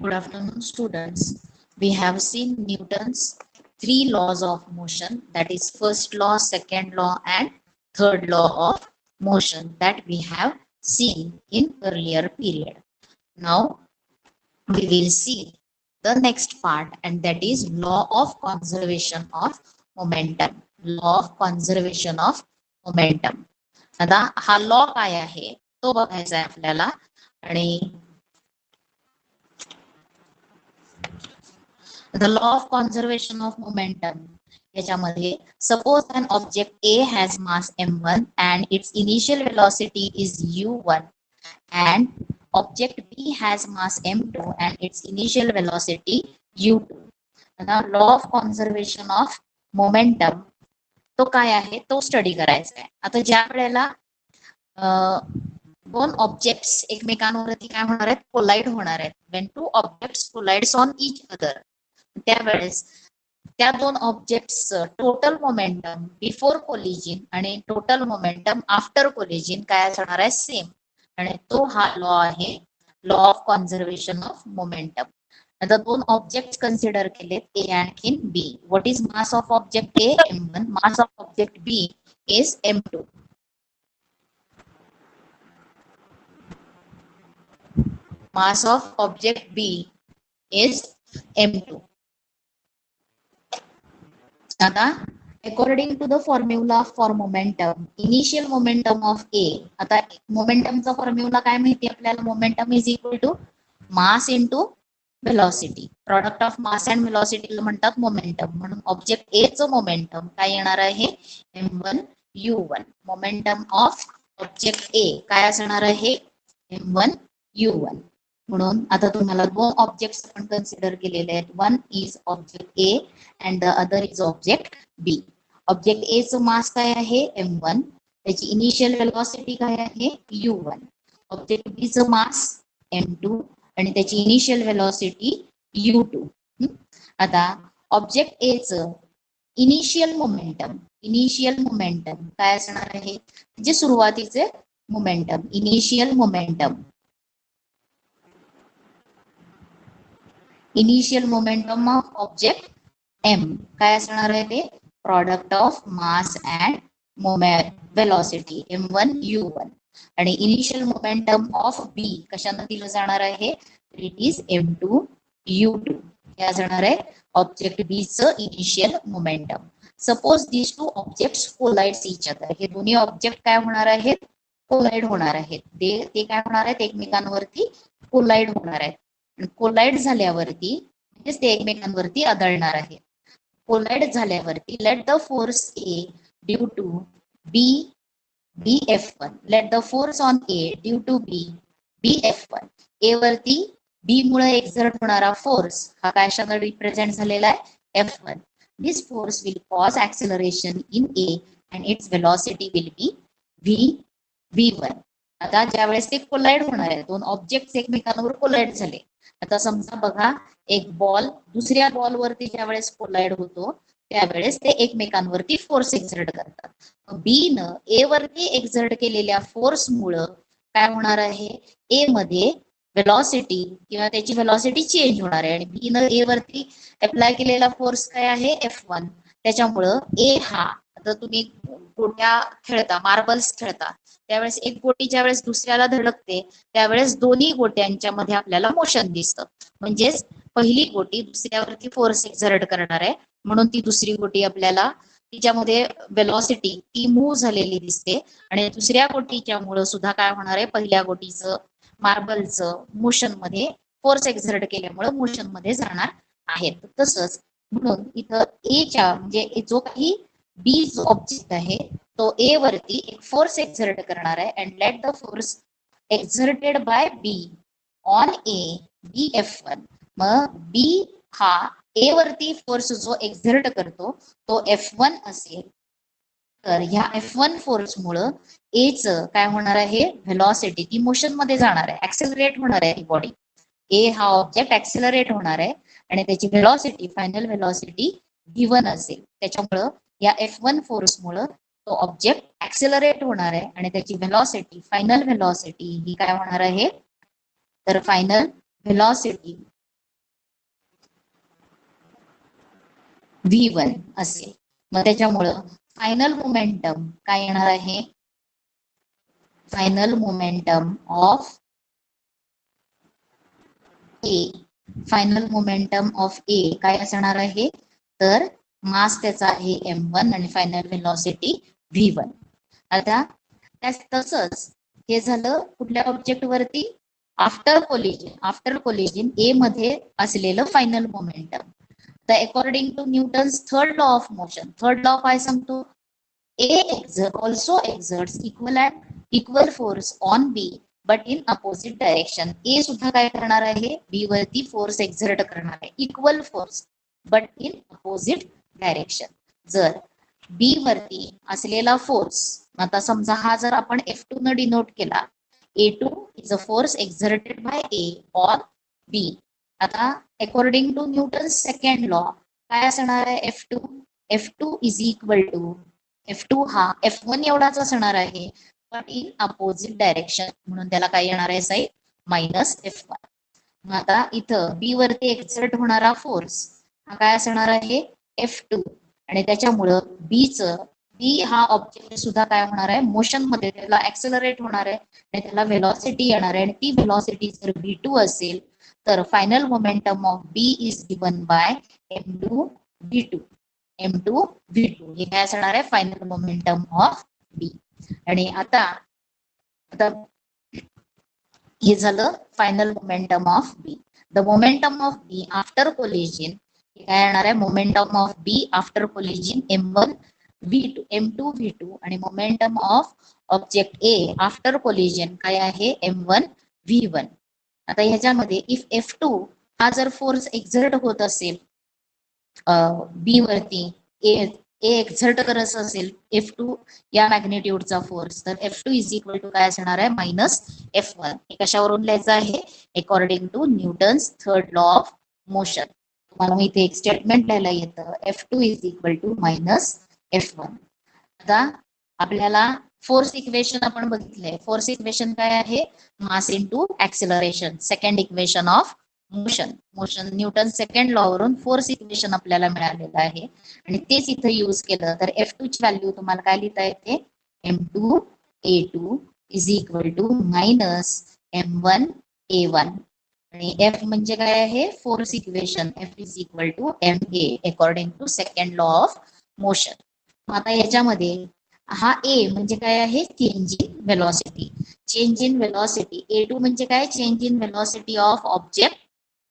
Good afternoon, students. We have seen Newton's three laws of motion, that is first law, second law, and third law of motion that we have seen in earlier period. Now we will see the next part, and that is law of conservation of momentum. Law of conservation of momentum. आता हा law काय आहे तो बघायचा आहे आपल्याला. आणि the law of conservation of momentum याच्यामध्ये suppose an object A has mass m1 and its initial velocity is u1 and object B has mass m2 and its initial velocity u2. आता law of conservation of momentum तो काय आहे तो study करायचा आहे. आता ज्या वेळेला दोन ऑब्जेक्ट्स एकमेकांवरती काय होणार आहेत, कोलाइड होणार आहेत. when two objects collides on each other, त्यावेळेस त्या दोन objects total momentum before collision आणि टोटल मोमेंटम आफ्टर कोलिजन काय असणार आहे, सेम. आणि तो हा लॉ आहे, law of conservation of momentum. आता दोन ऑब्जेक्ट कन्सिडर केलेत, ए आणखीन B. What is mass of object A, m1. Mass of object B is m2. Mass of object B is m2. आता according to the formula for momentum, initial momentum of A. आता मोमेंटमचा formula काय माहिती आपल्याला, momentum is equal to mass into velocity. Product of mass and वेलॉसिटीला म्हणतात momentum. म्हणून object A चं momentum काय येणार आहे, m1 u1. Momentum of object ए काय असणार आहे, m1 u1. म्हणून आता तुम्हाला दोन ऑब्जेक्ट्स आपण कन्सिडर केलेले आहेत. One is object A and the other is object B. Object A चं मास काय आहे, m1. त्याची इनिशियल वेलॉसिटी काय आहे, u1. ऑब्जेक्ट बी चं मास m2 आणि त्याची इनिशियल वेलॉसिटी u2. आता ऑब्जेक्ट ए चं इनिशियल मोमेंटम काय असणार आहे, जे सुरुवातीचे momentum, initial momentum. Initial momentum of object M काय असणार आहे, ते product of mass and velocity m1 u1. आणि इनिशियल मोमेंटम ऑफ बी कशाने दिलं जाणार आहे, इट इज m2 u2. काय जाणार आहे, ऑब्जेक्ट बी चं initial momentum. Suppose this two objects collides each other. हे दोन्ही ऑब्जेक्ट काय होणार आहेत, कोलाइड होणार आहेत. ते काय होणार आहेत, एकमेकांवरती कोलाइड होणार आहेत. कोलाइड झाल्यावरती म्हणजे ते एकमेकांवरती आदळणार आहेत. कोलाइड झाल्यावरती let the force A due to B F1. Let the force on A due to B F1. A वरती बी मुळे एक्झर्ट होणारा फोर्स हा कशाने रिप्रेझेंट झालेला आहे, F1. This force will cause acceleration in A and it's velocity will be v1. आता ज्यावेळेस ते कोलाइड होणार आहे, दोन ऑब्जेक्ट एकमेकांवर कोलाइड झाले. आता समजा बघा, एक बॉल दुसऱ्या बॉल वरती ज्यावेळेस कोलाइड होतो त्यावेळेस ते एकमेकांवरती फोर्स एक्झर्ट करतात. बी न ए वरती एक्झर्ट केलेल्या फोर्स मुळे काय होणार आहे, ए मध्ये वेलॉसिटी किंवा त्याची वेलॉसिटी चेंज होणार आहे. आणि बी न ए वरती अप्लाय केलेला फोर्स काय आहे, F1. त्याच्यामुळं ए हा, आता तुम्ही गोट्या खेळता, मार्बल्स खेळता, त्यावेळेस एक गोटी ज्यावेळेस दुसऱ्याला धडकते त्यावेळेस दोन्ही गोट्यांच्या मध्ये आपल्याला मोशन दिसतं. म्हणजेच पहिली गोटी दुसऱ्यावरती फोर्स एक्झर्ट करणार आहे, म्हणून ती दुसरी गोटी आपल्याला तिच्यामध्ये वेलॉसिटी ती मूव्ह झालेली दिसते. आणि दुसऱ्या गोटीच्या मुळे सुद्धा काय होणार आहे, पहिल्या गोटीचं मार्बलचं मोशन मध्ये फोर्स एक्झर्ट केल्यामुळे मोशन मध्ये जाणार आहेत. तसंच म्हणून इथं एच्या म्हणजे जो काही बी जो ऑब्जेक्ट आहे तो ए वरती एक फोर्स एक्झर्ट करणार आहे. And let the force exerted by B on A B F1. मग बी हा ए वरती फोर्स जो एक्झर्ट करतो तो F1 असेल. तर ह्या F1 फोर्स मुळे ए च काय होणार आहे, व्हेलॉसिटी ती मोशन मध्ये जाणार आहे, ऍक्सेलरेट होणार आहे. ती बॉडी ए हा ऑब्जेक्ट ऍक्सेलरेट होणार आहे आणि त्याची व्हेलॉसिटी, फायनल व्हेलॉसिटी v1 असेल. त्याच्यामुळं या F1 फोर्स मुळे तो ऑब्जेक्ट ऍक्सेलरेट होणार आहे आणि त्याची व्हेलॉसिटी, फायनल व्हेलॉसिटी ही काय होणार आहे, तर फायनल व्हेलॉसिटी V1 असेल. मग त्याच्यामुळं फायनल मोमेंटम काय येणार आहे, final momentum of A, final momentum of A काय असणार आहे, तर मास त्याचा आहे m1 आणि फायनल व्हेलॉसिटी v1. आता तसंच हे झालं कुठल्या ऑब्जेक्ट वरती, आफ्टर कोलिजन ए मध्ये असलेलं फायनल मोमेंटम. तर according to Newton's third law of motion, third law काय सांगतो, A also exerts equal force on B but in opposite direction. A सुद्धा काय करणार आहे, B वरती फोर्स एक्झर्ट करणार आहे, equal force but in opposite direction. जर B वरती असलेला फोर्स, आता समजा हा जर आपण F2 न डिनोट केला, A2 is a force exerted by A on B. आता according to Newton's second law काय असणार आहे, F2 is equal to F2 हा F1 एवढाच असणार आहे पण इन अपोजिट डायरेक्शन, म्हणून त्याला काय येणार आहे साईड मायनस F1. मग आता इथं बी वरती एक्झर्ट होणारा फोर्स हा काय असणार आहे F2, आणि त्याच्यामुळं बी हा ऑब्जेक्ट सुद्धा काय होणार आहे, मोशन मध्ये त्याला ऍक्सेलरेट होणार आहे आणि त्याला व्हेलॉसिटी येणार आहे, आणि ती व्हेलॉसिटी जर v2 असेल तर final momentum of B is given by m2 v2 हे काय असणार आहे, फायनल मोमेंटम ऑफ बी. आणि आता हे झालं final momentum of B. The momentum of B after collision काय येणार आहे, momentum of B after collision m1 m2 v2, आणि momentum of object A after collision काय आहे m1 v1. आता ह्याच्यामध्ये इफ F2 हा जर फोर्स एक्झर्ट होत असेल बी वरती, ए एक्झर्ट करत असेल F2 या मॅग्नेट्यूडचा फोर्स, तर F2 इज इक्वल टू काय असणार आहे, मायनस F1. हे कशावरून लिहायचं आहे, according to Newton's third law of motion. तुम्हाला मी इथे एक स्टेटमेंट लिहायला येतं, F2 is equal to minus F1. आता आपल्याला फोर्स इक्वेशन आपण बघितलंय, फोर्स इक्वेशन काय आहे, mass into acceleration, second equation of motion Newton second law वरून फोर्स इक्वेशन आपल्याला मिळालेलं आहे, आणि तेच इथं यूज केलं तर F2 ची व्हॅल्यू तुम्हाला काय लिहिता येते, m2 a2 is equal to minus m1 a1, आणि F म्हणजे काय आहे, force equation, F is equal to ma according to second law of motion. आता याच्यामध्ये हा ए म्हणजे काय आहे, चेंज इन व्हेलॉसिटी, A2 म्हणजे काय, change in velocity of object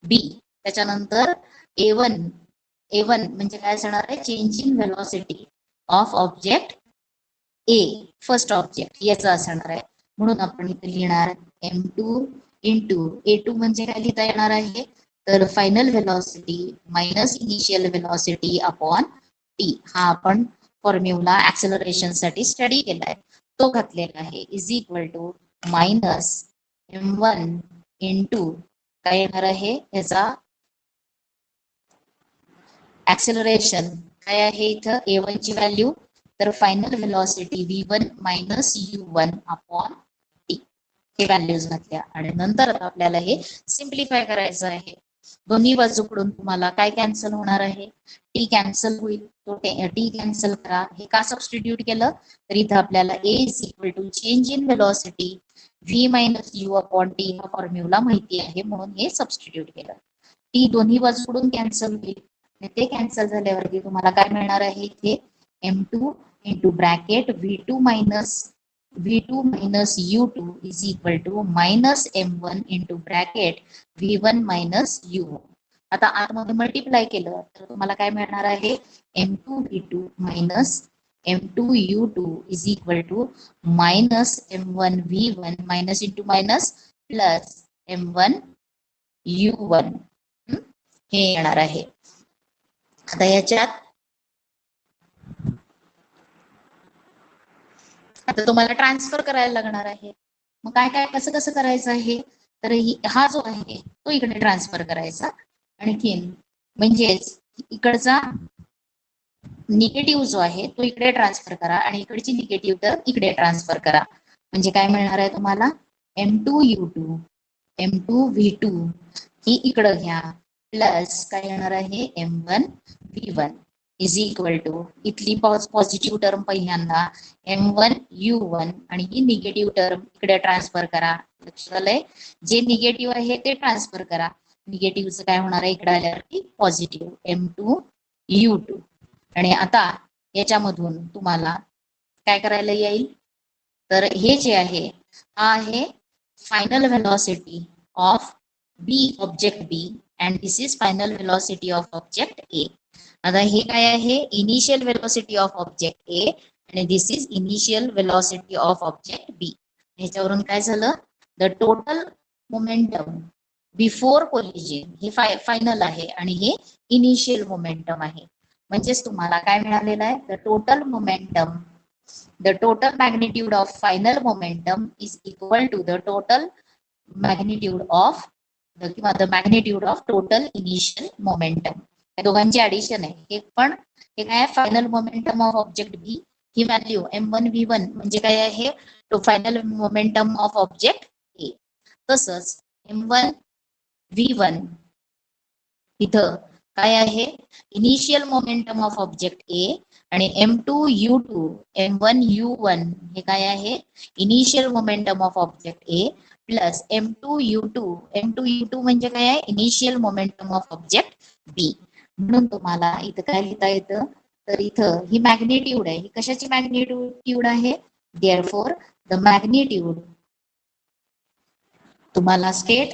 B. त्याच्यानंतर A1 म्हणजे काय असणार आहे, change in velocity of object A, first object याचा असणार आहे. म्हणून आपण इथे लिहिणार m2 इंटू A2 म्हणजे काय लिहिता येणार आहे, तर final velocity minus initial velocity upon t, हा आपण फॉर्म्युला ऍक्सेलरेशन साठी स्टडी केलाय तो घातलेला आहे, is equal to minus m1 into काय येणार आहे, याचा ऍक्सेलरेशन काय आहे इथं A1 ची व्हॅल्यू, तर final velocity v1 minus u1 upon T, हे व्हॅल्यूज घातल्या. आणि नंतर आता आपल्याला हे सिम्प्लिफाय करायचं आहे. दोन्ही बाजूकडून तुम्हाला काय कॅन्सल होणार आहे, टी कॅन्सल होईल, तो टी कॅन्सल करा. हे का सबस्टिट्यूट केलं, तर इथं आपल्याला A is equal to change in velocity v minus u upon t हा फॉर्म्युला माहिती आहे म्हणून हे सबस्टिट्यूट केलं. टी दोन्ही बाजूकडून कॅन्सल होईल, ते कॅन्सल झाल्यावरती तुम्हाला काय मिळणार आहे, इथे m2 into bracket v2 minus u2 is equal to minus m1 into bracket v1 minus u1. आता आतमध्ये मल्टिप्लाय केलं तर तुम्हाला काय मिळणार आहे, m2 v2 minus m2 u2 is equal to minus m1 v1 minus into minus plus m1 u1 हे येणार आहे. आता याच्यात आता तुम्हाला ट्रान्सफर करायला लागणार आहे. मग काय काय कसं कसं करायचं आहे, तर हा जो आहे तो इकडे ट्रान्सफर करायचा, आणखीन म्हणजेच इकडचा निगेटिव्ह जो आहे तो इकडे ट्रान्सफर करा आणि इकडची निगेटिव्ह तर इकडे ट्रान्सफर करा. म्हणजे काय मिळणार आहे तुम्हाला, m2 u2 m2 v2 ही इकडं घ्या प्लस काय येणार आहे m1 v1. Is equal to इथली पॉझिटिव्ह टर्म पहिल्यांदा M1U1 आणि ही निगेटिव्ह टर्म इकडे ट्रान्सफर करा. लक्षात आलंय? जे निगेटिव्ह आहे ते ट्रान्सफर करा. निगेटिव्हचं काय होणार आहे इकडे आल्यावरती पॉझिटिव्ह M2U2. आणि आता याच्यामधून तुम्हाला काय करायला येईल तर हे जे आहे हा आहे final velocity of B object B and this is final velocity of object A. आता हे काय आहे initial velocity of object A आणि this is initial velocity of object B. ह्याच्यावरून काय झालं the total momentum before collision हे final आहे आणि हे इनिशियल मोमेंटम आहे. म्हणजेच तुम्हाला काय मिळालेलं आहे the total magnitude of final momentum is equal to the total magnitude of the magnitude of total initial momentum. या दोघांची ऍडिशन आहे. हे पण हे काय आहे final momentum of object B ही व्हॅल्यू M1V1 म्हणजे काय आहे तो final momentum of object A. तसंच M1V1 इथं काय आहे initial momentum of object A आणि M2U2 M1U1 हे काय आहे initial momentum of object A plus M2U2 म्हणजे काय आहे initial momentum of object B. म्हणून तुम्हाला इथं काय लिहिता येतं तर इथं ही मॅग्निट्यूड आहे. ही कशाची मॅग्निट्यूड आहे देअरफॉर द मॅग्निट्यूड तुम्हाला state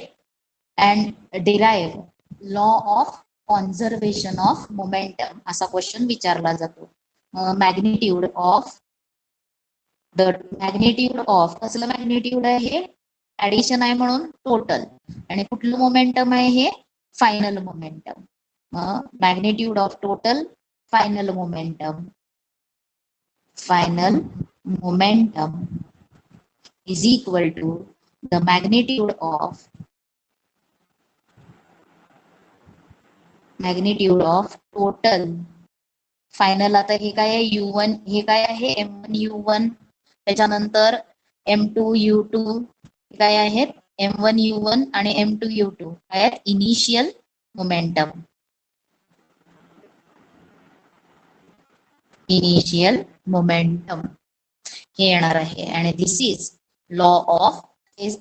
and derive law of conservation of momentum असा क्वेश्चन विचारला जातो. मॅग्निट्यूड ऑफ कसलं मॅग्निट्यूड आहे हे ऍडिशन आहे म्हणून टोटल आणि कुठलं मोमेंटम आहे हे final momentum. Magnitude of total final momentum is equal to the magnitude of total final. आता हे काय आहे U1 हे काय आहे M1U1 त्याच्यानंतर M2U2 काय आहेत M1U1 आणि M2U2 काय आहेत इनिशियल मोमेंटम हे येणार आहे. आणि दिस इज लॉ ऑफ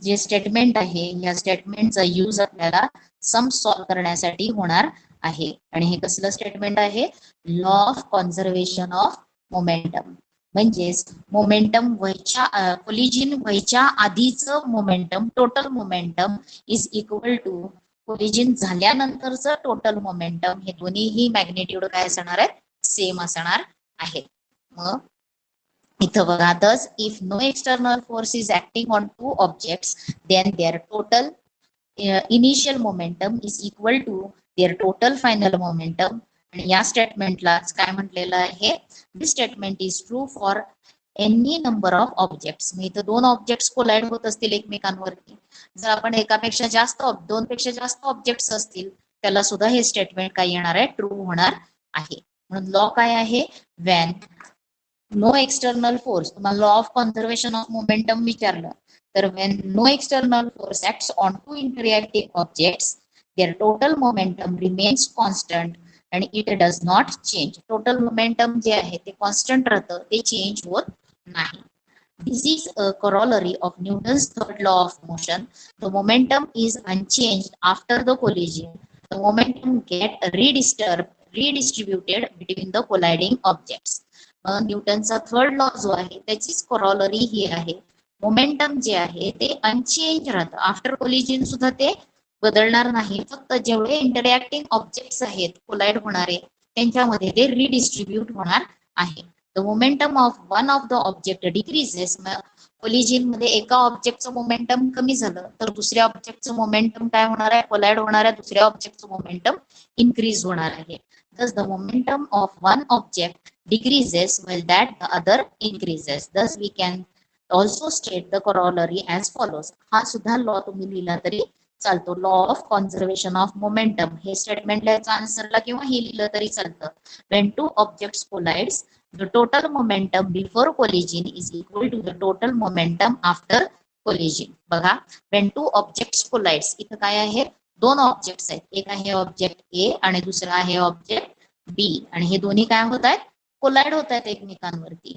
जे स्टेटमेंट आहे या स्टेटमेंटचा यूज आपल्याला सम सॉल्व्ह करण्यासाठी होणार आहे. आणि हे कसलं स्टेटमेंट आहे law of conservation of momentum. म्हणजेच मोमेंटम कोलिजन व्हायच्या आधीचं momentum total momentum is equal to collision झाल्यानंतरचं टोटल मोमेंटम हे दोन्हीही मॅग्निट्यूड काय असणार आहे सेम असणार आहे. मग इथं बघा thus if no external force is acting on two objects then their total initial momentum is equal to their total final momentum. आणि या स्टेटमेंटला काय म्हटलेलं आहे this statement is true for any number of objects. मग इथं दोन objects collide होत असतील एकमेकांवरती जर आपण एकापेक्षा जास्त दोनपेक्षा जास्त ऑब्जेक्ट्स असतील त्याला सुद्धा हे स्टेटमेंट काय येणार आहे ट्रू होणार आहे. म्हणून लॉ काय आहे व्हेन नो एक्सटर्नल फोर्स तुम्हाला law of conservation of momentum विचारलं तर when no external force acts on two interactive objects there total momentum remains constant आणि it does not change. Total momentum जे आहे ते कॉन्स्टंट राहतं ते चेंज होत नाही. This is a corollary of Newton's third law of motion. The momentum is unchanged after the collision. The momentum get redistributed between the colliding objects. न्यूटनचा third law जो आहे त्याचीच कॉरॉलरी ही आहे. मोमेंटम जे आहे ते अनचेंज राहतं आफ्टर कोलिजन सुद्धा ते बदलणार नाही. फक्त जेवढे इंटरॅक्टिंग ऑब्जेक्ट्स आहेत कोलाइड होणारे त्यांच्यामध्ये ते रिडिस्ट्रीब्यूट होणार आहे. The momentum of one of the object decreases. Collision मध्ये एका ऑब्जेक्टचं मोमेंटम कमी झालं तर दुसऱ्या ऑब्जेक्टचं मोमेंटम काय होणार आहे कोलाइड होणाऱ्या दुसऱ्या ऑब्जेक्टचं मोमेंटम इन्क्रीज होणार आहे. Thus the momentum of one object decreases while that the other increases. Thus we can also state the corollary as follows. हा सुद्धा लॉ तुम्ही लिहिला तरी चालतो. Law of conservation of momentum हे स्टेटमेंट लिहायचं आन्सरला किंवा हे लिहिलं तरी चालतं. When two objects collides, the total momentum before collision is equal to the total momentum after collision. बघा when two objects collides इथं काय आहे दोन ऑब्जेक्ट्स आहेत. एक आहे ऑब्जेक्ट ए आणि दुसरा आहे ऑब्जेक्ट बी, आणि हे दोन्ही काय होत आहेत, कोलाइड होत आहेत एकमेकांवरती.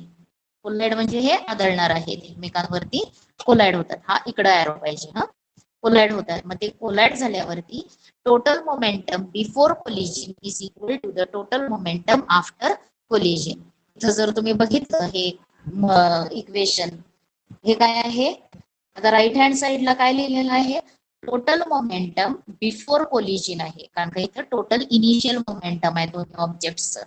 कोलाइड म्हणजे हे आदळणार आहेत एकमेकांवरती, कोलाइड होतात. हा इकडे एरो पाहिजे. हा कोलाइड होतात. मग ते कोलाइड झाल्यावरती total momentum before collision is equal to the total momentum after collision. इथं जर तुम्ही बघितलं हे इक्वेशन, हे काय आहे, आता राईट हँड साइडला काय लिहिलेलं आहे, टोटल मोमेंटम बिफोर कोलिजन आहे, कारण का इथं टोटल इनिशियल मोमेंटम आहे दोन्ही ऑब्जेक्ट्सचं.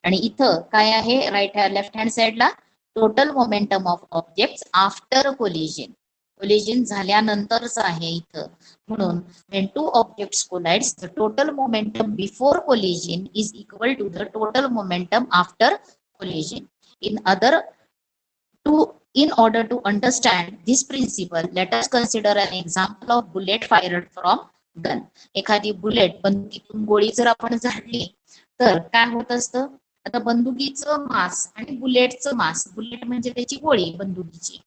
आणि इथं काय आहे, लेफ्ट हँड साइडला total momentum of objects after collision, collision झाल्यानंतरच आहे इथं. म्हणून when two objects collides, the total momentum before collision is equal to the total momentum after collision. In order to understand this principle, let us consider an example of bullet fired from gun. एखादी bullet, बंदुकीतून गोळी जर आपण झाडली तर काय होत असतं, आता बंदुकीचं मास आणि बुलेटचं मास, बुलेट म्हणजे त्याची गोळी बंदुकीची,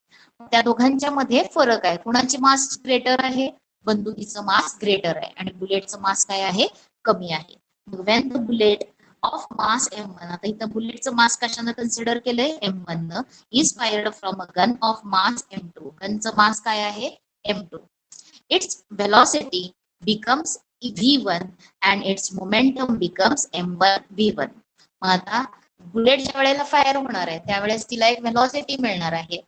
त्या दोघांच्या मध्ये फरक आहे. कोणाची मास ग्रेटर आहे, बंदुकीचं मास ग्रेटर आहे आणि बुलेटचं मास काय आहे, कमी आहे. when the bullet of mass m1, आता इथं बुलेटचं मास कशानं कन्सिडर केलंय, m1 न, is fired from a gun of mass m2, गनचं मास काय आहे, m2. its velocity becomes v1 and its momentum becomes m1 v1. मग आता बुलेट ज्या वेळेला फायर होणार आहे त्यावेळेस तिला एक व्हेलॉसिटी मिळणार आहे,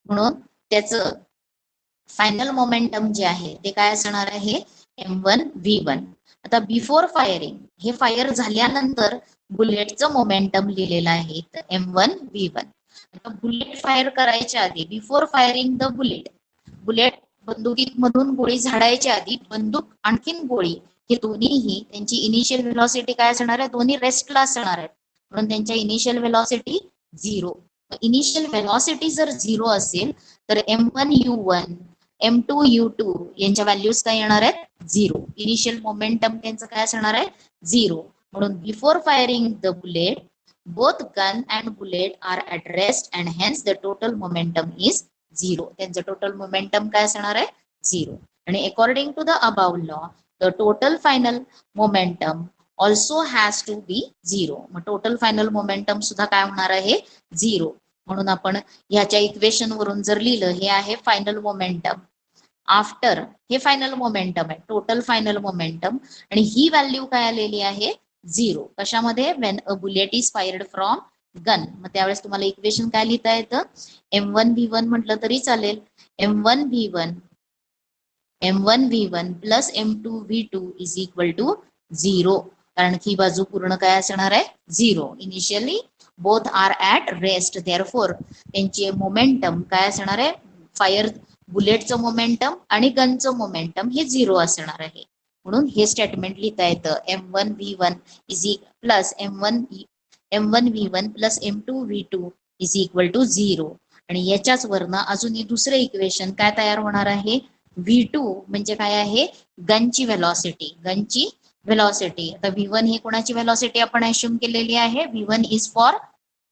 म्हणून त्याचं फायनल मोमेंटम जे आहे ते काय असणार आहे, m1 v1. आता बिफोर फायरिंग, हे फायर झाल्यानंतर बुलेटचं मोमेंटम लिहिलेलं आहे m1 v1. आता बुलेट फायर करायच्या आधी, before firing the bullet, bullet बंदुकीत मधून गोळी झाडायच्या आधी बंदूक आणखीन गोळी, हे दोन्हीही त्यांची इनिशियल व्हेलॉसिटी काय असणार आहे, दोन्ही रेस्टला असणार आहेत, म्हणून त्यांच्या इनिशियल व्हेलॉसिटी 0. इनिशियल व्हेलॉसिटी जर 0 असेल तर m1 u1 m2 u2 यांच्या व्हॅल्यूज काय येणार आहेत, 0. इनिशियल मोमेंटम त्यांचं काय असणार आहे, 0. म्हणून before firing the bullet both gun and bullet are at rest and hence the total momentum is 0. त्यांचं टोटल मोमेंटम काय असणार आहे, 0. आणि according to the above law the total final momentum also has to be 0. मग total final momentum सुद्धा काय होणार आहे, 0. म्हणून आपण ह्याच्या इक्वेशन वरून जर लिहिलं, हे आहे फायनल मोमेंटम आफ्टर, हे फायनल मोमेंटम आहे, टोटल फायनल मोमेंटम, आणि ही व्हॅल्यू काय आलेली आहे, 0. कशामध्ये, when a bullet is fired from gun. मग त्यावेळेस तुम्हाला इक्वेशन काय लिहिता येतं, m1 v1 म्हटलं तरी चालेल, m1 v1 plus m2 v2 is equal to 0. कारण की बाजू पूर्ण काय असणार आहे, 0. Initially both are at rest, therefore त्यांची मोमेंटम काय असणार आहे, फायर बुलेटचं मोमेंटम आणि गनचं मोमेंटम हे 0 असणार आहे. म्हणून हे स्टेटमेंट लिहिता येतं, m1 v1 is plus m1 v1 plus m2 v2 is equal to 0. आणि याच्याच वरनं अजून दुसरं इक्वेशन काय तयार होणार आहे, v2 म्हणजे काय आहे, गनची व्हेलॉसिटी, गनची व्हेलॉसिटी. आता v1 ही कोणाची व्हेलॉसिटी आपण अश्युम केलेली आहे, v1 इज फॉर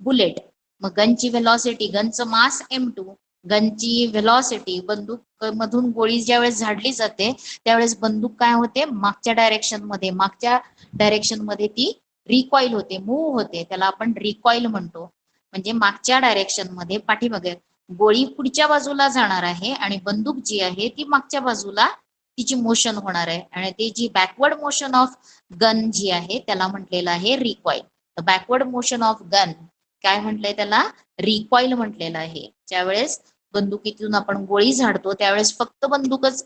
बुलेट. मग गनची व्हेलॉसिटी, गनचं मास m2, गनची व्हेलॉसिटी, बंदूक मधून गोळी ज्यावेळेस झाडली जाते त्यावेळेस बंदूक काय होते, मागच्या डायरेक्शन मध्ये ती रिकॉईल होते, मूव्ह होते, त्याला आपण रिकॉईल म्हणतो. म्हणजे मागच्या डायरेक्शन मध्ये, पाठीमागे गोळी पुढच्या बाजूला जाणार आहे आणि बंदूक जी आहे ती मागच्या बाजूला तिची मोशन होणार आहे, आणि ती जी बॅकवर्ड मोशन ऑफ गन जी आहे त्याला म्हटलेलं आहे रिकॉईल. बॅकवर्ड मोशन ऑफ गन काय म्हटलंय, त्याला रिकॉईल म्हटलेलं आहे. ज्यावेळेस बंदुकीतून आपण गोळी झाडतो त्यावेळेस फक्त बंदूकच,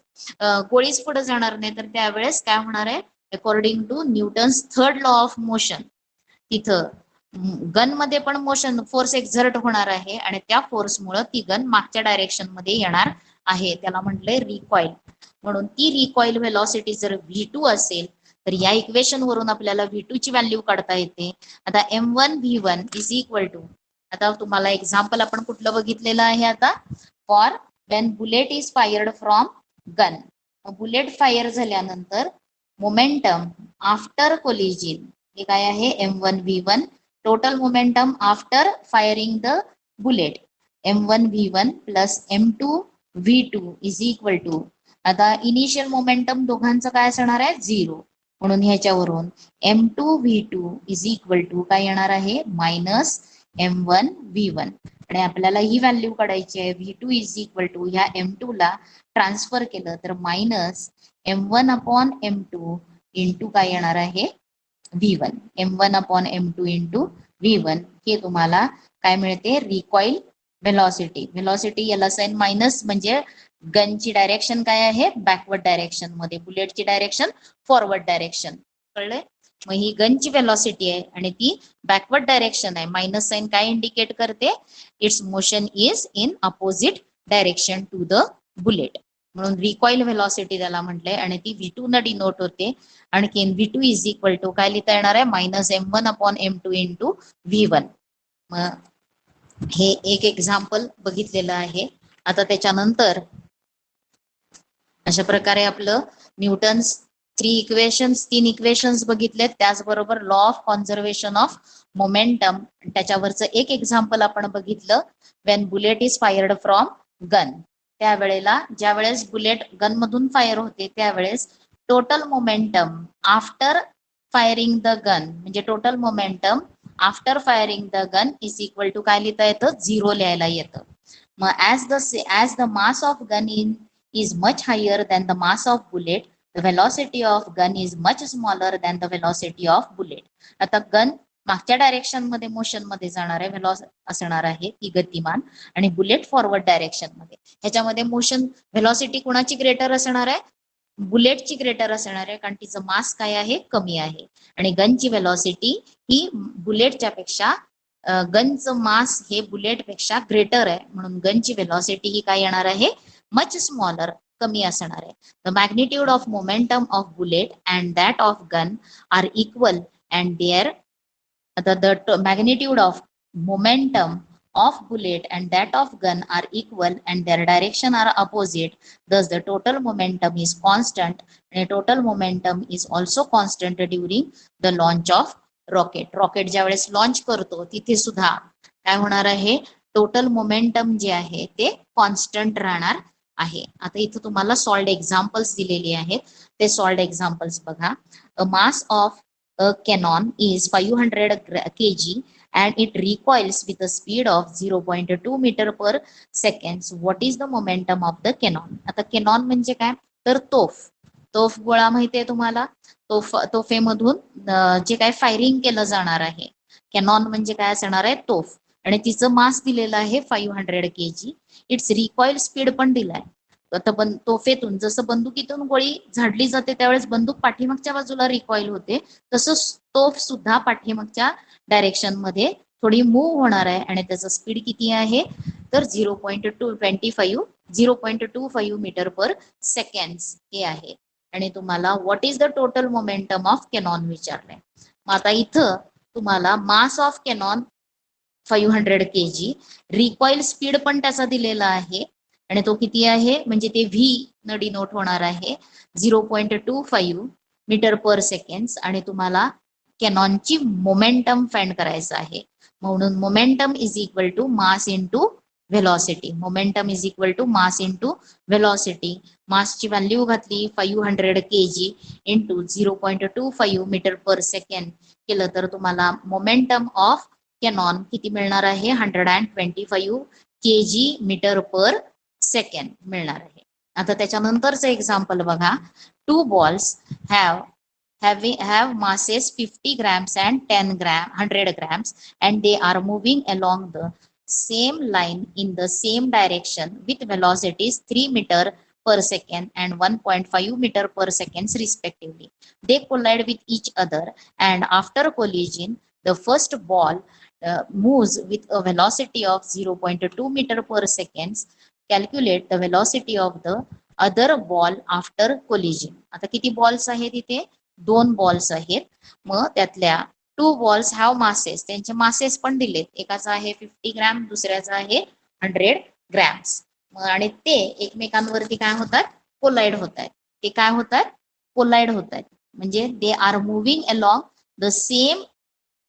गोळीच पुढे जाणार नाही, तर त्यावेळेस काय होणार आहे, according to Newton's third law of motion, तिथं गन मध्ये पण मोशन फोर्स एक्झर्ट होणार आहे आणि त्या फोर्समुळे ती गन मागच्या डायरेक्शन मध्ये येणार आहे, त्याला म्हटलंय रिकॉईल. म्हणून ती रिकॉईल व्हेलॉसिटी जर v2 असेल तर या इक्वेशन वरून आपल्याला v2 ची व्हॅल्यू काढता येते. आता m1 v1 is equal to, आता तुम्हाला एक्झाम्पल आपण कुठलं बघितलेलं आहे, आता for when bullet is fired from gun. Bullet fire झाल्यानंतर मोमेंटम आफ्टर कोलिजन हे काय आहे, m1 v1. Total momentum after firing the bullet m1 v1 plus m2 v2 is equal to, आता इनिशियल मोमेंटम दोघांचं काय असणार आहे, 0. म्हणून ह्याच्यावरून m2v2 इज इक्वल टू काय येणार आहे मायनस m1v1 आणि आपल्याला ही व्हॅल्यू काढायची आहे v2 इज इक्वल टू ह्या m2 ला ट्रान्सफर केलं तर minus m1 upon m2 into काय येणार आहे v1 m1 upon m2 into v1 हे तुम्हाला काय मिळते रिकॉइल व्हेलॉसिटी याला साइन मायनस म्हणजे गनची डायरेक्शन काय आहे बॅकवर्ड डायरेक्शन मध्ये बुलेटची डायरेक्शन फॉरवर्ड डायरेक्शन कळले मग ही गनची व्हेलॉसिटी आहे आणि ती बॅकवर्ड डायरेक्शन आहे मायनस साइन काय इंडिकेट करते it's motion is in opposite direction to the bullet म्हणून रिकॉइल व्हेलॉसिटी त्याला म्हटलंय आणि ती v2 न डिनोट होते आणखीन v2 इज इक्वल टू काय लिहिता येणार आहे minus m1 upon m2 into v1 मग हे एक एक्झाम्पल बघितलेलं आहे आता त्याच्यानंतर अशा प्रकारे आपलं न्यूटन्स तीन इक्वेशन्स बघितलेत त्याचबरोबर law of conservation of momentum त्याच्यावरचं एक एक्झाम्पल आपण बघितलं when bullet is fired from gun त्यावेळेला ज्या वेळेस बुलेट गन मधून फायर होते त्यावेळेस total momentum after firing the gun म्हणजे total momentum after firing the gun is equal to काय लिहिता येतं 0 लिहायला येतं मग as the mass of gun is much higher than the mass of bullet, the velocity of gun is much smaller than the velocity of bullet. आता gun मागच्या direction मध्ये motion मध्ये जाणार आहे असणार आहे ती गतिमान आणि बुलेट फॉरवर्ड डायरेक्शन मध्ये ह्याच्यामध्ये मोशन व्हेलॉसिटी कुणाची ग्रेटर असणार आहे बुलेटची ग्रेटर असणार आहे कारण तिचं मास काय आहे कमी आहे आणि गनची व्हेलॉसिटी ही बुलेटच्या पेक्षा गनचं मास हे बुलेट पेक्षा ग्रेटर आहे म्हणून गनची व्हेलॉसिटी ही काय येणार आहे much smaller कमी असणार आहे the magnitude of momentum of bullet and that of gun are equal and the magnitude of momentum of bullet and that of gun are equal and their direction are opposite thus the total momentum is constant and total momentum is also constant during the launch of rocket ज्या वेळेस launch करतो तिथे सुद्धा काय होणार आहे total momentum जे आहे ते कॉन्स्टंट राहणार आहे आता इथं तुम्हाला सॉल्ड एक्झाम्पल्स दिलेली आहेत ते सॉल्ड एक्झाम्पल्स बघा a mass of a cannon is 500 kg and it recoils with a speed of 0.2 meter per second. What is the momentum of the cannon? आता कॅनॉन म्हणजे काय तर तोफ गोळा माहितीये तुम्हाला तोफेमधून जे काय फायरिंग केलं जाणार आहे कॅनॉन म्हणजे काय असणार आहे तोफ आणि तिचं मास दिलेलं आहे 500 kg इट्स रिकॉइल स्पीड पण दिलाय आता तोफेतून जसं बंदुकीतून गोळी झाडली जाते त्यावेळेस बंदूक पाठीमागच्या बाजूला रिकॉइल होते तसंच तोफ सुद्धा पाठीमागच्या डायरेक्शन मध्ये थोडी मूव्ह होणार आहे आणि त्याचं स्पीड किती आहे तर 0.25 मीटर पर सेकंड हे आहे आणि तुम्हाला what is the total momentum of cannon विचारलंय मग आता इथं तुम्हाला mass of cannon 500 kg recoil speed पण त्याचा दिलेला आहे आणि तो किती आहे म्हणजे ते व्ही न डिनोट होणार आहे 0.25 मीटर पर सेकंड आणि तुम्हाला कॅनॉनची मोमेंटम फाइंड करायचं आहे म्हणून momentum is equal to mass into velocity momentum is equal to mass into velocity मासची व्हॅल्यू घातली 500 kg into 0.25 metre per second केलं तर तुम्हाला मोमेंटम ऑफ कॅनॉन किती मिळणार आहे 125 kg मीटर पर सेकंड मिळणार आहे आता त्याच्यानंतरचं एक्झाम्पल बघा 2 balls have masses 50 grams and 100 grams and they are moving along the same line in the same direction with velocities 3 meter per second and 1.5 meter per second respectively. They collide with each other and after collision the first ball moves with a velocity of 0.2 meter per second. Calculate the velocity of the other ball after collision. आता किती balls आहेत इथे 2 balls आहेत मग त्यातल्या 2 balls have masses त्यांचे masses पण दिलेत एकाचा आहे 50 ग्रॅम दुसऱ्याचा आहे 100 ग्रॅम्स आणि ते एकमेकांवरती काय होतात कोलाइड होत आहेत ते काय होतात कोलाइड होत आहेत म्हणजे they are moving along the same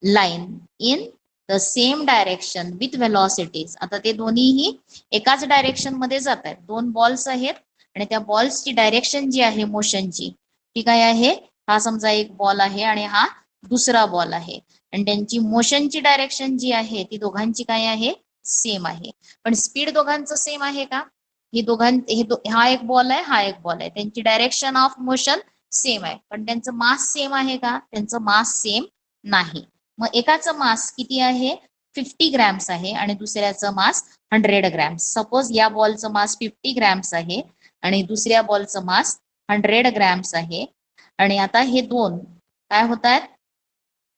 line in the same direction with velocities आता ते दोन्हीही एकाच डायरेक्शन मध्ये जात आहेत 2 बॉल्स आहेत आणि त्या बॉल्सची डायरेक्शन जी आहे मोशनची ती काय आहे हा समजा एक बॉल आहे आणि हा दुसरा बॉल आहे आणि त्यांची मोशनची डायरेक्शन जी आहे ती दोघांची काय आहे, सेम आहे. पण स्पीड दोघांचं सेम आहे का? हा एक बॉल आहे, हा एक बॉल आहे, त्यांची डायरेक्शन ऑफ मोशन सेम आहे, पण त्यांचं मास सेम आहे का? त्यांचं मास सेम नाही. मग एकाचं मास किती आहे, 50 ग्रॅम्स आहे आणि दुसऱ्याचं मास 100 ग्रॅम्स. सपोज या बॉलचं मास 50 ग्रॅम्स आहे आणि दुसऱ्या बॉलचं मास 100 ग्रॅम्स आहे आणि आता हे दोन काय होत आहेत,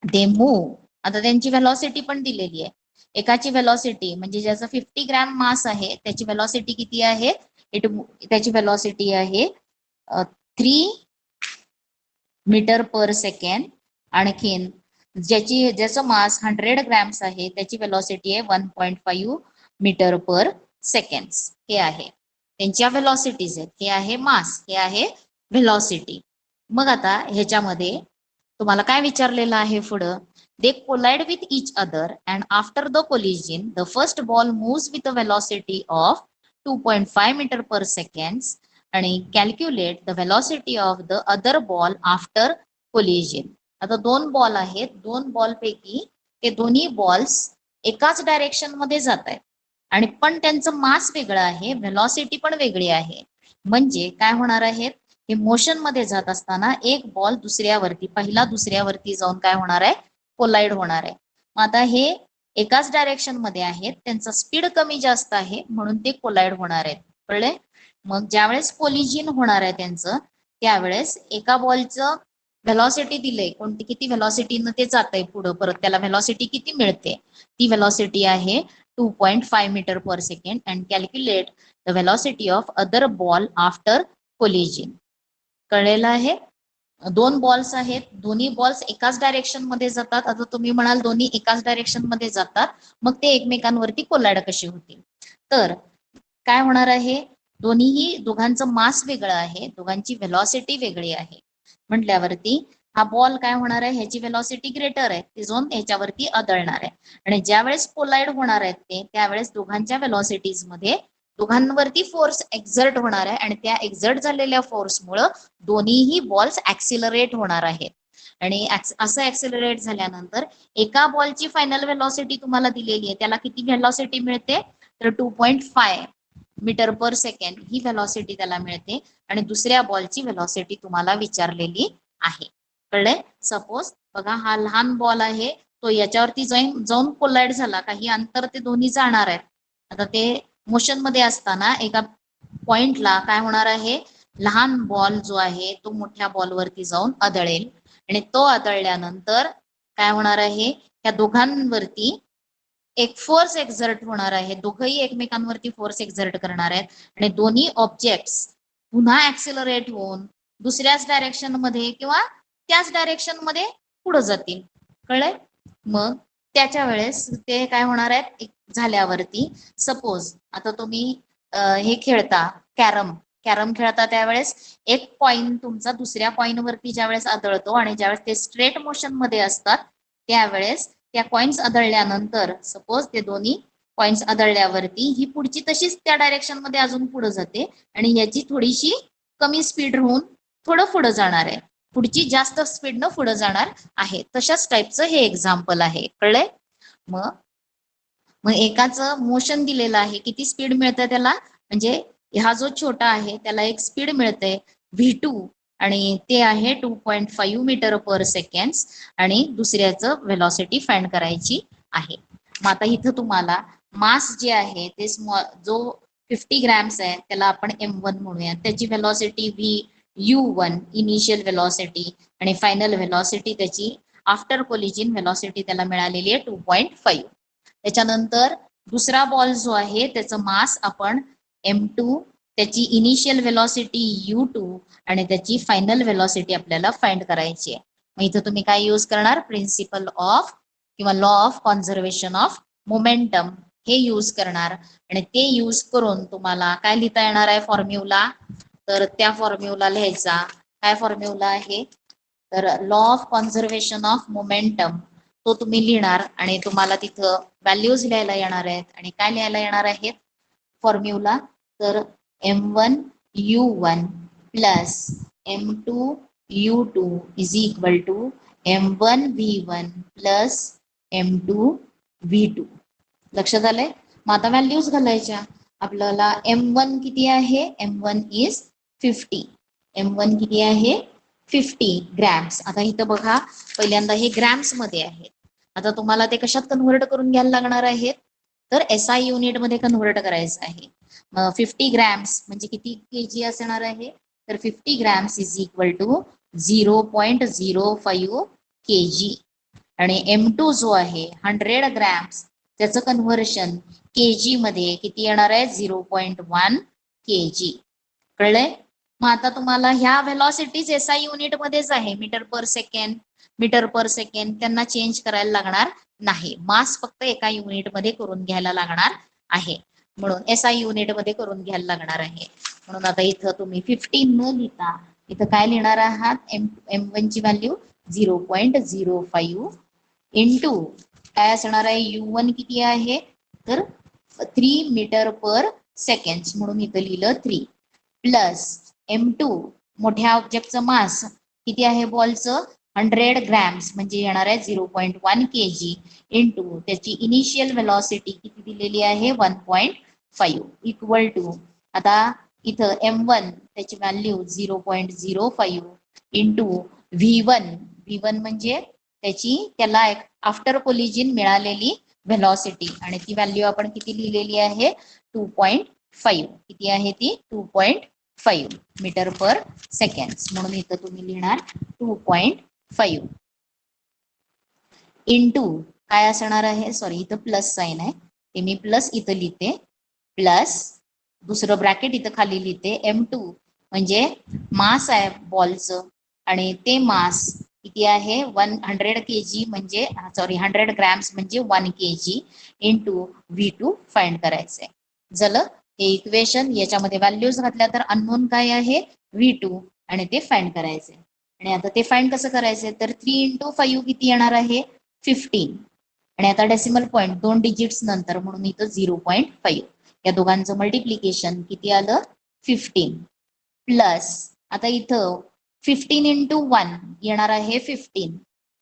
दे मूव्ह. आता त्यांची व्हेलॉसिटी पण दिलेली आहे. एकाची व्हेलॉसिटी म्हणजे ज्याचा 50 ग्रॅम मास आहे त्याची व्हेलॉसिटी किती आहे, त्याची व्हेलॉसिटी आहे 3 मीटर पर सेकंड. आणखीन ज्याचं मास 100 ग्रॅम्स आहे त्याची व्हेलॉसिटी आहे 1.5 मीटर पर सेकंड. हे आहे त्यांच्या व्हेलॉसिटीज आहेत. हे आहे मास, हे आहे व्हेलॉसिटी. मग आता ह्याच्यामध्ये तुम्हाला काय विचारलेलं आहे पुढं, they collide with each other and after the collision the first ball moves with a velocity of 2.5 meter per seconds आणि calculate the velocity of the other ball after collision. आता दोन बॉल आहेत, दोन बॉल पैकी ते दोन्ही balls एकाच direction मध्ये जात आहेत आणि पण त्यांचं मास वेगळं आहे, व्हेलॉसिटी पण वेगळी आहे. म्हणजे काय होणार आहेत, हे मोशन मध्ये जात असताना एक बॉल दुसऱ्यावरती, पहिला दुसऱ्यावरती जाऊन काय होणार आहे, कोलाइड होणार आहे. मग आता हे एकाच डायरेक्शन मध्ये आहेत, त्यांचा स्पीड कमी जास्त आहे म्हणून ते कोलाइड होणार आहेत. कळले? मग ज्यावेळेस कोलिजन होणार आहे त्यांचं, त्यावेळेस एका बॉलचं व्हेलॉसिटी दिले, कोणती किती व्हेलॉसिटीनं ते जात आहे पुढं, परत त्याला व्हेलॉसिटी किती मिळते, ती व्हेलॉसिटी आहे 2.5 metre per second and calculate the velocity of other ball after collision. कळलेलं आहे? दोन बॉल्स आहेत, दोन्ही बॉल्स एकाच डायरेक्शन मध्ये जातात. आता तुम्ही म्हणाल दोन्ही एकाच डायरेक्शन मध्ये जातात, मग ते एकमेकांवरती कोलाइड कसे होतील? तर काय होणार आहे, दोघांचं मास वेगळं आहे, दोघांची व्हेलॉसिटी वेगळी आहे म्हटल्यावरती हा बॉल काय होणार आहे, ह्याची व्हेलॉसिटी ग्रेटर आहे, ती जाऊन ह्याच्यावरती आदळणार आहे आणि ज्यावेळेस कोलाइड होणार आहेत ते, त्यावेळेस दोघांच्या व्हेलॉसिटीज मध्ये दोघांवरती फोर्स एक्झर्ट होणार आहे आणि त्या एक्झर्ट झालेल्या फोर्समुळं दोन्हीही बॉल्स ऍक्सिलरेट होणार आहेत. आणि असं ऍक्सिलरेट झाल्यानंतर एका बॉलची फायनल व्हेलॉसिटी तुम्हाला दिलेली आहे, त्याला किती व्हेलॉसिटी मिळते, तर 2.5 मीटर पर सेकंड ही व्हेलॉसिटी त्याला मिळते आणि दुसऱ्या बॉलची व्हेलॉसिटी तुम्हाला विचारलेली आहे. कळले? सपोज बघा हा लहान बॉल आहे, तो याच्यावरती जाऊन कोलाइड झाला, काही अंतर ते दोन्ही जाणार आहेत. आता ते मोशन मध्ये असताना एका पॉइंटला काय होणार आहे, लहान बॉल जो आहे तो मोठ्या बॉलवरती जाऊन आदळेल आणि तो आदळल्यानंतर काय होणार आहे, त्या दोघांवरती एक फोर्स एक्झर्ट होणार आहे, दोघंही एकमेकांवरती फोर्स एक्झर्ट करणार आहेत आणि दोन्ही ऑब्जेक्ट्स पुन्हा ऍक्सिलरेट होऊन दुसऱ्याच डायरेक्शन मध्ये किंवा त्याच डायरेक्शन मध्ये पुढे जातील. कळलंय? मग त्याच्या वेळेस ते काय होणार आहेत, झाल्यावरती सपोज आता तुम्ही हे खेळता कॅरम, कॅरम खेळता त्यावेळेस एक कॉइन तुमचा दुसऱ्या कॉइन वरती ज्यावेळेस आदळतो आणि ज्यावेळेस ते स्ट्रेट मोशन मध्ये असतात त्यावेळेस त्या कॉइन्स आदळल्यानंतर सपोज ते दोन्ही कॉइन्स आदळल्यावरती ही पुढची तशीच त्या डायरेक्शन मध्ये अजून पुढे जाते आणि याची थोडीशी कमी स्पीड होऊन थोडं पुढे जाणार आहे, पुढची जास्त स्पीडनं पुढे जाणार आहे. तशाच टाईपचं हे एक्झाम्पल आहे. कळलंय? मग एकाचं मोशन दिलेलं आहे, किती स्पीड मिळतं त्याला, म्हणजे हा जो छोटा आहे त्याला एक स्पीड मिळते V2 आणि ते आहे 2.5 मीटर पर सेकंड आणि दुसऱ्याचं व्हेलॉसिटी फाइंड करायची आहे. मग आता इथं तुम्हाला मास जे आहे ते जो 50 ग्रॅम्स आहे त्याला आपण M1 म्हणूया, त्याची व्हेलॉसिटी U1 इनिशियल व्हेलॉसिटी आणि फायनल व्हेलॉसिटी त्याची आफ्टर कोलिजन व्हेलॉसिटी त्याला मिळालेली आहे 2.5. त्याच्यानंतर दुसरा बॉल जो आहे त्याचं मास आपण M2, त्याची इनिशियल व्हेलॉसिटी U2 आणि त्याची फायनल व्हेलॉसिटी आपल्याला फाइंड करायची आहे. मग इथं तुम्ही काय यूज करणार, प्रिन्सिपल ऑफ किंवा law of conservation of momentum हे यूज करणार आणि ते यूज करून तुम्हाला काय लिहिता येणार आहे फॉर्म्युला, तर त्या फॉर्म्युला लिहायचा. काय फॉर्म्युला आहे, तर law of conservation of momentum तो तुम्ही लिहिणार आणि तुम्हाला तिथं व्हॅल्यूज लिहायला येणार आहेत आणि काय लिहायला येणार आहेत फॉर्म्युला, तर M1 U1 plus M2 U2 is equal to M1V1 plus M2V2. लक्षात आलंय? मग आता व्हॅल्यूज घालायच्या. आपल्याला M1 किती आहे? M1 is 50. M1 किती आहे? 50 ग्रॅम्स. आता इथं बघा, पहिल्यांदा हे ग्रॅम्स मध्ये आहेत. आता तुम्हाला ते कशात कन्व्हर्ट करून घ्यायला लागणार आहेत? तर SI युनिट मध्ये कन्व्हर्ट करायचं आहे. 50 ग्रॅम्स म्हणजे किती केजी असणार आहे? तर 50 grams is equal to 0.05 KG. आणि M2 जो आहे 100 ग्रॅम्स, त्याचं कन्व्हर्शन केजी मध्ये किती येणार आहे? 0.1 केजी. कळलंय? मग आता तुम्हाला ह्या व्हेलॉसिटीज SI युनिट मध्येच आहे, metre per second, metre per second, त्यांना चेंज करायला लागणार नाही. मास फक्त एका युनिट मध्ये करून घ्यायला लागणार आहे, म्हणून SI युनिट मध्ये करून घ्यायला लागणार आहे. म्हणून आता इथं तुम्ही 50 न लिहिता इथं काय लिहिणार आहात? M1 ची व्हॅल्यू 0.05 इंटू काय असणार आहे? U1 किती आहे? तर 3 मीटर पर सेकंड, म्हणून इथं लिहिलं 3 प्लस M2 मोठ्या ऑब्जेक्टचं मास किती आहे? बॉलचं 100 ग्रॅम्स म्हणजे येणार आहे 0.1 केजी इंटू त्याची इनिशियल व्हेलॉसिटी किती दिलेली आहे? 1.5 इक्वल टू, आता इथं M1 त्याची व्हॅल्यू 0.05 इंटू V1 म्हणजे त्याला आफ्टर कोलिजन मिळालेली व्हेलॉसिटी, आणि ती व्हॅल्यू आपण किती लिहिलेली आहे? 2.5. किती आहे ती? 2.5 मीटर पर सेकंड, म्हणून इथं तुम्ही लिहिणार 2.5 इंटू काय असणार आहे? सॉरी, इथं प्लस साइन आहे, ते मी प्लस इथं लिहिते, प्लस दुसरं ब्रॅकेट इथं खाली लिहिते. M2 म्हणजे मास आहे बॉलचं, आणि ते मास किती आहे? 100 केजी म्हणजे सॉरी 100 ग्रॅम्स म्हणजे 1 केजी इंटू V2 फाइंड करायचंय. झालं हे इक्वेशन. याच्यामध्ये व्हॅल्यूज घातल्या तर अननोन काय आहे? V2, आणि ते फाइंड करायचंय. आणि आता ते फाइंड कसं करायचंय? तर 3 इंटू 5 किती येणार आहे? 15. आणि आता डेसिमल पॉईंट 2 डिजिट्स नंतर, म्हणून इथं 0.5. या दोघांचं मल्टिप्लिकेशन किती आलं? 15 प्लस आता इथं 15 इंटू 1 येणार आहे 15.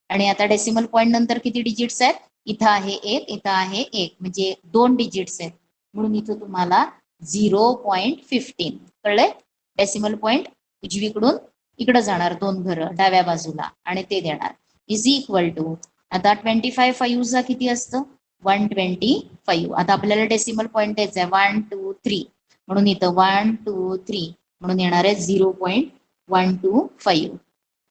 आणि आता डेसिमल पॉईंट नंतर किती डिजिट्स आहेत? इथं आहे 1, इथं आहे 1, म्हणजे 2 डिजिट्स आहेत, म्हणून इथं तुम्हाला 0.15. कळलंय? डेसिमल पॉईंट उजवीकडून इकडे जाणार 2 घरं डाव्या बाजूला, आणि ते देणार इज इक्वल टू, आता 25 5 किती असतं? 125. आता आपल्याला डेसिमल पॉईंट द्यायचा आहे 1 2 3, म्हणून इथं 1 2 3 म्हणून येणार आहे 0.125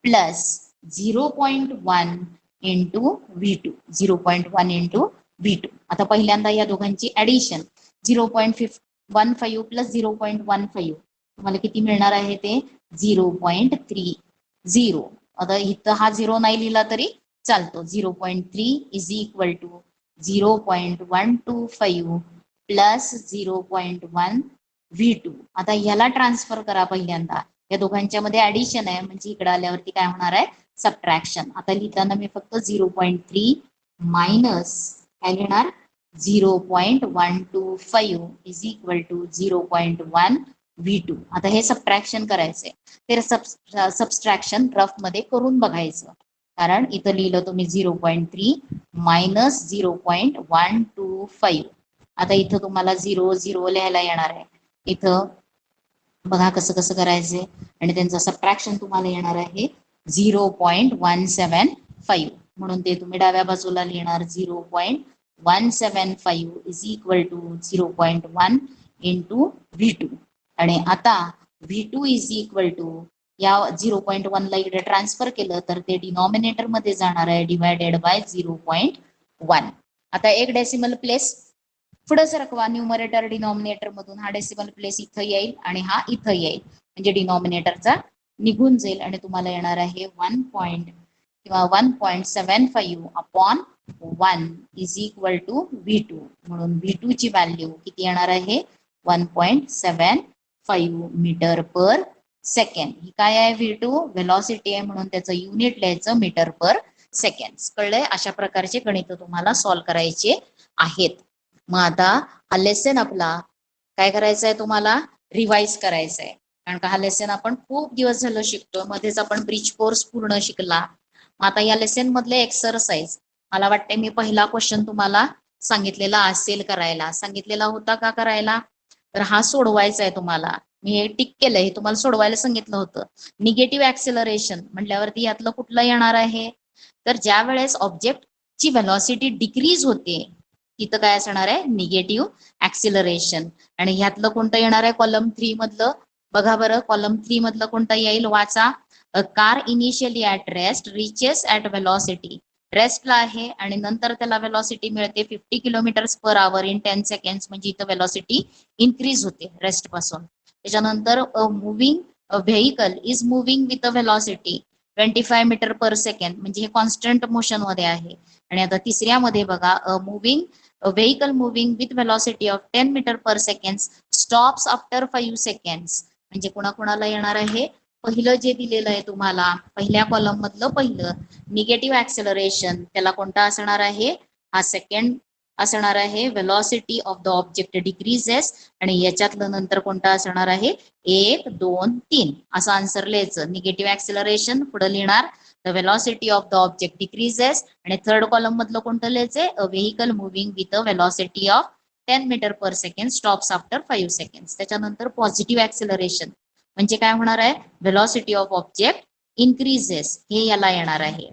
plus 0.1 into V2, 0.1 into V2. आता पहिल्यांदा या दोघांची ऍडिशन 0.15 प्लस 0.15 तुम्हाला किती मिळणार आहे? ते 0.30. आता इथं हा 0 नाही लिहिला तरी चालतो. 0.3 is equal to 0.125 plus 0.1 V2. आता ह्याला ट्रान्सफर करा पहिल्यांदा, या दोघांच्या मध्ये ऍडिशन आहे, म्हणजे इकडे आल्यावरती काय होणार आहे? सबट्रॅक्शन. आता लिहिताना मी फक्त 0.3 मायनस काय लिहिणार? 0.125 इज इक्वल टू 0.1 V2. आता हे सबट्रॅक्शन करायचंय, ते सबस्ट्रॅक्शन रफ मध्ये करून बघायचं, कारण इथं लिहिलं तुम्ही 0.3 मायनस 0.125. आता इथं तुम्हाला 0 0 लिहायला येणार आहे. इथं बघा कसं कसं करायचंय, आणि त्यांचं सबट्रॅक्शन तुम्हाला येणार आहे 0.175, म्हणून ते तुम्ही डाव्या बाजूला लिहिणार 0.175 is equal to 0.1 into V2. आणि आता V2 इज इक्वल टू, या 0.1 ला इकडे ट्रान्सफर केलं तर ते डिनॉमिनेटर मध्ये जाणार आहे डिवायडेड बाय 0.1. आता एक डेसिमल प्लेस पुढे सरकवा, न्यूमरेटर डिनॉमिनेटर मधून हा डेसिमल प्लेस इथं येईल आणि हा इथं येईल, म्हणजे डिनॉमिनेटरचा निघून जाईल, आणि तुम्हाला येणार आहे 1.75 upon 1 is equal to V2. म्हणून V2 ची व्हॅल्यू किती येणार आहे? 1.75 मीटर पर सेकंड. ही काय आहे? V2 व्हेलॉसिटी आहे, म्हणून त्याचं युनिट लिहायचं मीटर पर सेकंड. कळलंय? अशा प्रकारचे गणित तुम्हाला सॉल्व्ह करायचे आहेत. मग आता हा लेसन आपला काय करायचा आहे? तुम्हाला रिवाइज करायचा आहे. कारण का हा लेसन आपण खूप दिवस झालं शिकतो, मध्येच आपण ब्रिज कोर्स पूर्ण शिकला. आता या लेसन मधले एक्सरसाइज, मला वाटते मी पहिला क्वेश्चन तुम्हाला सांगितलेला असेल करायला, सांगितलेला होता का करायला, तर हा सोडवायचा आहे तुम्हाला. मी हे टिक केलंय, हे तुम्हाला सोडवायला सांगितलं होतं. निगेटिव्ह ऍक्सेलरेशन म्हटल्यावरती यातलं कुठलं येणार आहे, तर ज्या वेळेस ऑब्जेक्टची व्हेलॉसिटी डिक्रीज होते तिथं काय असणार आहे, निगेटिव्ह ऍक्सिलरेशन. आणि ह्यातलं कोणतं येणार आहे, कॉलम 3 मधलं बघा बरं, कॉलम 3 मधलं कोणतं येईल, वाचा. A car initially at rest reaches at velocity, रेस्टला आहे आणि नंतर त्याला व्हेलॉसिटी मिळते 50 kilometres per hour in 10 seconds, म्हणजे इथं व्हेलॉसिटी इन्क्रीज होते रेस्ट पासून. त्याच्यानंतर moving vehicle is moving with a velocity 25 metre per second, म्हणजे हे कॉन्स्टंट मोशन मध्ये आहे. आणि आता तिसऱ्यामध्ये बघा, moving vehicle moving with velocity of 10 metre per second stops after 5 seconds, म्हणजे कोणाकोणाला येणार आहे, पहिलं जे दिलेलं आहे तुम्हाला पहिल्या कॉलम मधलं पहिलं निगेटिव्ह ऍक्सेलरेशन, त्याला कोणता असणार आहे, हा सेकंड असणार आहे. Velocity of the object decreases, आणि याच्यातलं नंतर कोणता असणार आहे, 1 2 3 असं आन्सर लिहायचं. निगेटिव्ह ऍक्सेलरेशन पुढे लिहिणार, the velocity of the object decreases, आणि थर्ड कॉलम मधलं कोणतं लिहायचंय, a vehicle moving with a velocity of 10 metre per second stops after 5 seconds. त्याच्यानंतर पॉझिटिव्ह ऍक्सेलरेशन म्हणजे काय होणार आहे, व्हेलॉसिटी ऑफ ऑब्जेक्ट इन्क्रीजेस, हे याला येणार आहे.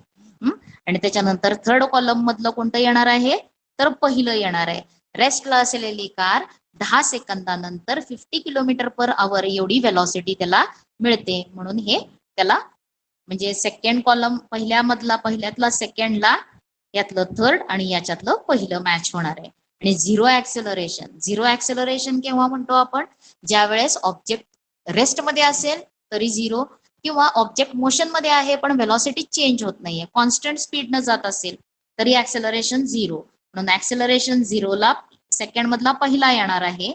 आणि त्याच्यानंतर थर्ड कॉलम मधलं कोणतं येणार आहे, तर पहिलं येणार आहे. रेस्टला असलेली कार 10 सेकंदानंतर 50 किलोमीटर पर आवर एवढी व्हेलॉसिटी त्याला मिळते, म्हणून हे त्याला म्हणजे सेकंड कॉलम पहिल्यातला सेकंडला, यातलं थर्ड आणि याच्यातलं पहिलं मॅच होणार आहे. आणि झिरो ऍक्सेलरेशन केव्हा म्हणतो आपण, ज्या वेळेस ऑब्जेक्ट रेस्ट मध्ये असेल तरी झिरो, किंवा ऑब्जेक्ट मोशन मध्ये आहे पण व्हेलॉसिटी चेंज होत नाहीये, कॉन्स्टंट स्पीड न जात असेल तरी ऍक्सेलरेशन झिरो. म्हणून ऍक्सेलरेशन झिरोला सेकंड मधला पहिला येणार आहे,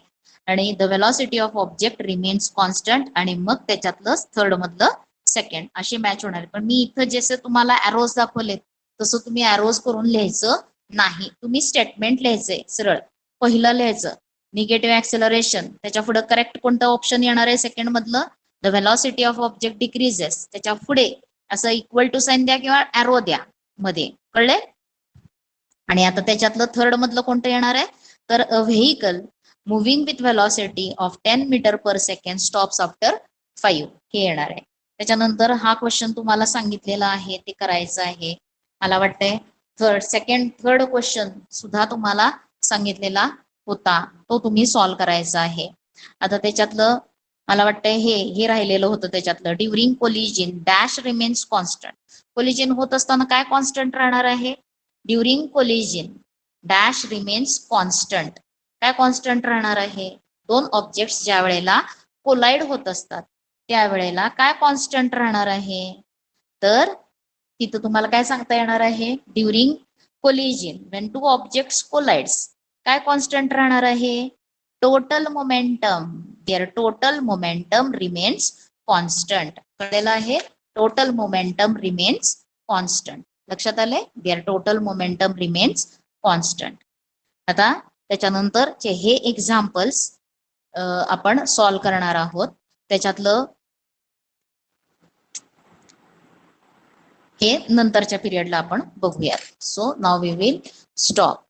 आणि the velocity of object remains constant, आणि मग त्याच्यातलं थर्ड मधलं सेकंड, अशी मॅच होणार. पण मी इथं जसं तुम्हाला अॅरोज दाखवलेत तसं तुम्ही अॅरोज करून लिहायचं नाही, तुम्ही स्टेटमेंट लिहायचंय सरळ. पहिलं लिहायचं निगेटिव्ह ऍक्सेलरेशन, त्याच्या पुढे करेक्ट कोणतं ऑप्शन येणार आहे सेकंड मधलं, the velocity of object decreases, त्याच्या पुढे असं इक्वल टू साइन द्या किंवा अॅरो द्या मध्ये, कळले. आणि आता त्याच्यातलं थर्ड मधलं कोणतं येणार आहे, तर a vehicle moving with velocity of 10 metre per second stops after 5, हे येणार आहे. त्याच्यानंतर हा क्वेश्चन तुम्हाला सांगितलेला आहे ते करायचं आहे. मला वाटतंय थर्ड क्वेश्चन सुद्धा तुम्हाला सांगितलेला होता, तो तुम्ही सॉल्व्ह करायचा आहे. आता त्याच्यातलं मला वाटतंय हे राहिलेलं होतं, त्याच्यातलं during collision dash remains constant. Collision होत असताना काय कॉन्स्टंट राहणार आहे, during collision dash remains constant. काय कॉन्स्टंट राहणार आहे, दोन ऑब्जेक्ट्स ज्या वेळेला कोलाइड होत असतात त्यावेळेला काय कॉन्स्टंट राहणार आहे, तर तिथं तुम्हाला काय सांगता येणार आहे, during collision when two objects collides काय कॉन्स्टंट राहणार आहे, total momentum, their total momentum remains constant. कळलेलं आहे, टोटल मोमेंटम रिमेन्स कॉन्स्टंट. लक्षात आले, their total momentum remains constant. आता त्याच्यानंतरचे हे एक्झाम्पल्स आपण सॉल्व्ह करणार आहोत. त्याच्यातलं हे नंतरच्या पिरियडला आपण बघूयात. So now we will stop.